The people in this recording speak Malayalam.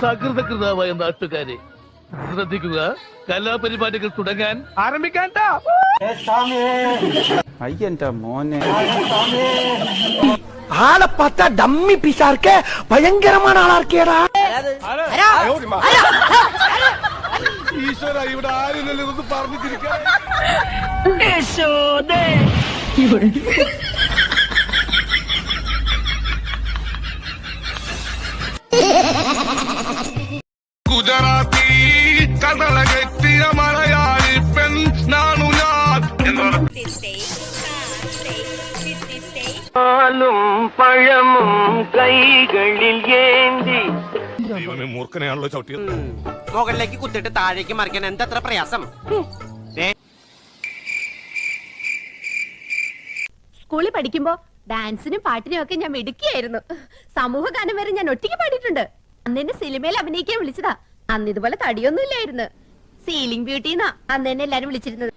സകൃതകൃതാവായ നാട്ടുകാരെ ശ്രദ്ധിക്കുക, കലാപരിപാടികൾ തുടങ്ങാൻ ആരംഭിക്കാൻ. അയ്യന്റെ മോനെ, ആളെ பார்த்தா ഡമ്മി പിശാർക്ക് ഭയങ്കരமான ആളാ இருக்கேடா. ഈശ്വര, ഇവിടെ ആരുമില്ലല്ലോ ഇതൊന്ന് പറഞ്ഞു തിരിക്കാൻ. ഗുജറാത്തി കടലകെത്തിയ മലയാളി പെൺ നാണു ഞാൻ. പാലും പഴമും കൈകളിൽ ഏന്തി. ദൈവമേ, മൂർഖനെയാണല്ലോ ചവിട്ടിയത്. മുകളിലേക്ക് കുത്തിട്ട് താഴേക്ക് മറിക്കാൻ എന്തത്ര പ്രയാസം. സ്കൂളിൽ പഠിക്കുമ്പോ ഡാൻസിനും പാട്ടിനും ഒക്കെ ഞാൻ മിടുക്കിയായിരുന്നു. സമൂഹ ഗാനം വരെ ഞാൻ ഒറ്റയ്ക്ക് പാടിയിട്ടുണ്ട്. അന്ന് എന്നെ സിനിമയിൽ അഭിനയിക്കാൻ വിളിച്ചതാ. അന്ന് ഇതുപോലെ തടിയൊന്നും ഇല്ലായിരുന്നു. സീലിംഗ് ബ്യൂട്ടിന്നാ അന്ന് എന്നെ എല്ലാരും വിളിച്ചിരുന്നത്.